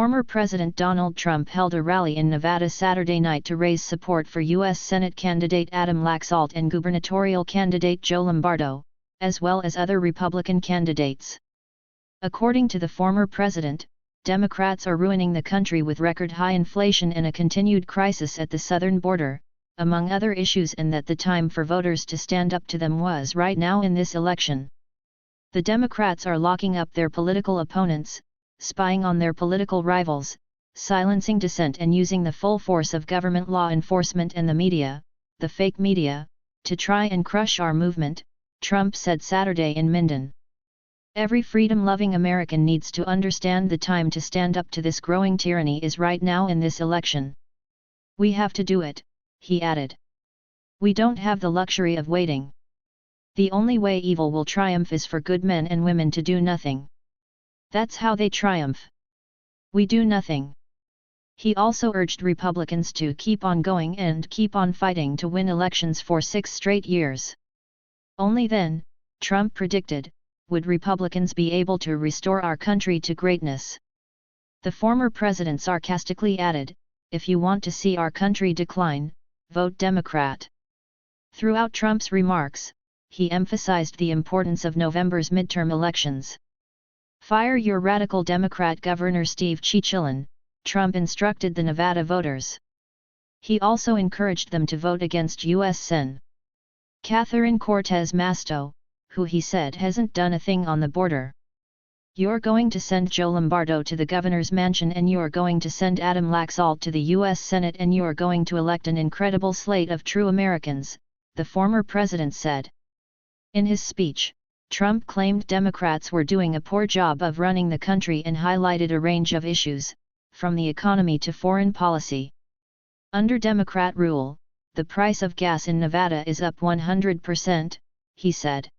Former President Donald Trump held a rally in Nevada Saturday night to raise support for U.S. Senate candidate Adam Laxalt and gubernatorial candidate Joe Lombardo, as well as other Republican candidates. According to the former president, Democrats are ruining the country with record-high inflation and a continued crisis at the southern border, among other issues, and that the time for voters to stand up to them was right now in this election. The Democrats are locking up their political opponents, spying on their political rivals, silencing dissent, and using the full force of government law enforcement and the media, the fake media, to try and crush our movement, Trump said Saturday in Minden. Every freedom-loving American needs to understand the time to stand up to this growing tyranny is right now in this election. We have to do it, he added. We don't have the luxury of waiting. The only way evil will triumph is for good men and women to do nothing. That's how they triumph. We do nothing. He also urged Republicans to keep on going and keep on fighting to win elections for 6 straight years. Only then, Trump predicted, would Republicans be able to restore our country to greatness. The former president sarcastically added, "If you want to see our country decline, vote Democrat." Throughout Trump's remarks, he emphasized the importance of November's midterm elections. "Fire your radical Democrat Governor Steve Chichilin," Trump instructed the Nevada voters. He also encouraged them to vote against U.S. Sen. Catherine Cortez Masto, who he said hasn't done a thing on the border. "You're going to send Joe Lombardo to the governor's mansion, and you're going to send Adam Laxalt to the U.S. Senate, and you're going to elect an incredible slate of true Americans," the former president said. In his speech, Trump claimed Democrats were doing a poor job of running the country and highlighted a range of issues, from the economy to foreign policy. Under Democrat rule, the price of gas in Nevada is up 100%, he said.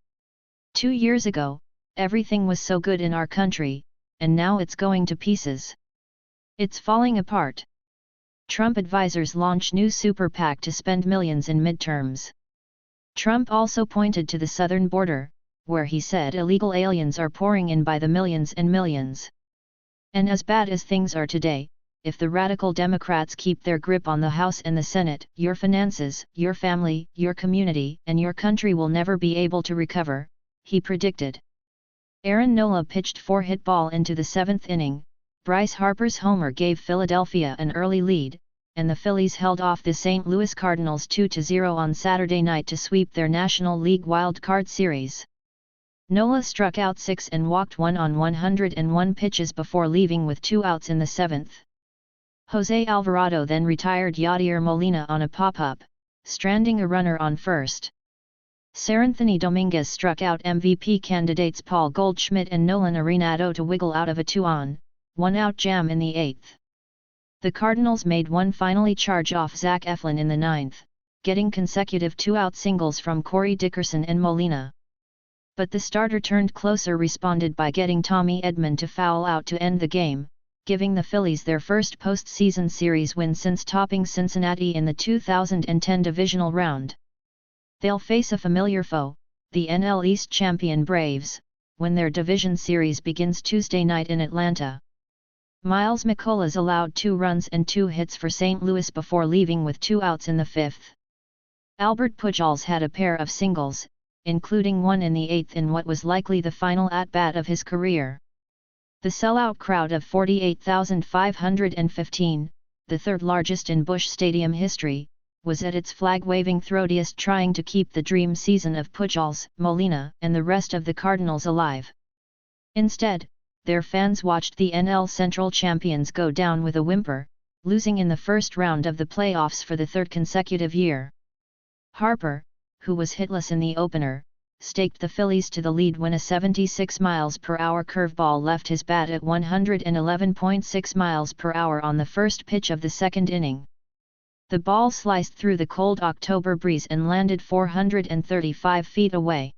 2 years ago, everything was so good in our country, and now it's going to pieces. It's falling apart. Trump advisors launch new super PAC to spend millions in midterms. Trump also pointed to the southern border, where he said illegal aliens are pouring in by the millions and millions. And as bad as things are today, if the radical Democrats keep their grip on the House and the Senate, your finances, your family, your community, and your country will never be able to recover, he predicted. Aaron Nola pitched 4-hit ball into the 7th inning, Bryce Harper's homer gave Philadelphia an early lead, and the Phillies held off the St. Louis Cardinals 2-0 on Saturday night to sweep their National League Wild Card Series. Nola struck out 6 and walked 1 on 101 pitches before leaving with 2 outs in the 7th. Jose Alvarado then retired Yadier Molina on a pop-up, stranding a runner on first. Seranthony Dominguez struck out MVP candidates Paul Goldschmidt and Nolan Arenado to wiggle out of a 2-on-1-out jam in the 8th. The Cardinals made one finally charge off Zach Eflin in the 9th, getting consecutive 2-out singles from Corey Dickerson and Molina. But the starter turned closer responded by getting Tommy Edman to foul out to end the game, giving the Phillies their first postseason series win since topping Cincinnati in the 2010 divisional round. They'll face a familiar foe, the NL East champion Braves, when their division series begins Tuesday night in Atlanta. Miles McCullough's allowed 2 runs and 2 hits for St. Louis before leaving with 2 outs in the 5th. Albert Pujols had a pair of singles, including one in the 8th in what was likely the final at-bat of his career. The sellout crowd of 48,515, the third largest in Busch Stadium history, was at its flag-waving throatiest, trying to keep the dream season of Pujols, Molina, and the rest of the Cardinals alive. Instead, their fans watched the NL Central champions go down with a whimper, losing in the first round of the playoffs for the 3rd consecutive year. Harper, who was hitless in the opener, staked the Phillies to the lead when a 76 mph curveball left his bat at 111.6 mph on the first pitch of the 2nd inning. The ball sliced through the cold October breeze and landed 435 feet away.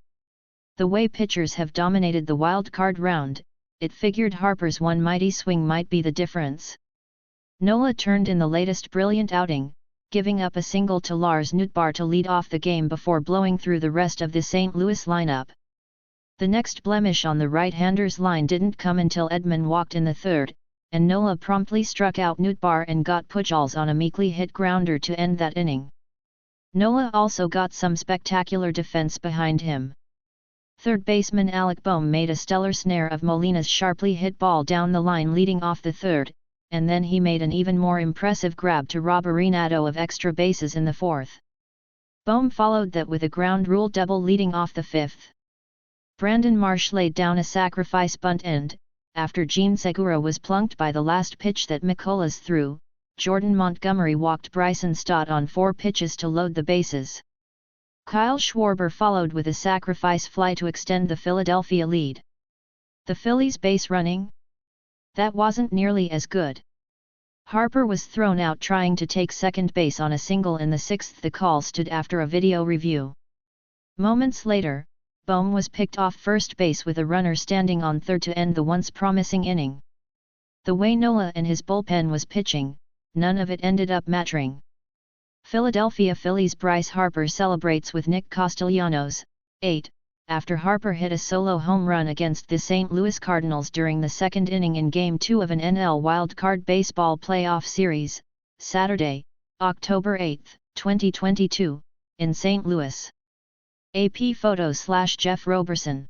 The way pitchers have dominated the wild card round, it figured Harper's one mighty swing might be the difference. Nola turned in the latest brilliant outing, giving up a single to Lars Nootbaar to lead off the game before blowing through the rest of the St. Louis lineup. The next blemish on the right-handers' line didn't come until Edman walked in the 3rd, and Nola promptly struck out Nootbaar and got Pujols on a meekly hit grounder to end that inning. Nola also got some spectacular defense behind him. Third baseman Alec Bohm made a stellar snare of Molina's sharply hit ball down the line leading off the third, and then he made an even more impressive grab to rob Arenado of extra bases in the fourth. Bohm followed that with a ground rule double leading off the fifth. Brandon Marsh laid down a sacrifice bunt and, after Gene Segura was plunked by the last pitch that McCullers threw, Jordan Montgomery walked Bryson Stott on 4 pitches to load the bases. Kyle Schwarber followed with a sacrifice fly to extend the Philadelphia lead. The Phillies' base running? That wasn't nearly as good. Harper was thrown out trying to take second base on a single in the sixth. The call stood after a video review. Moments later, Bohm was picked off first base with a runner standing on third to end the once promising inning. The way Nola and his bullpen was pitching, none of it ended up mattering. Philadelphia Phillies Bryce Harper celebrates with Nick Castellanos, 8, after Harper hit a solo home run against the St. Louis Cardinals during the second inning in Game 2 of an NL Wild Card Baseball Playoff Series, Saturday, October 8, 2022, in St. Louis. AP Photos / Jeff Roberson.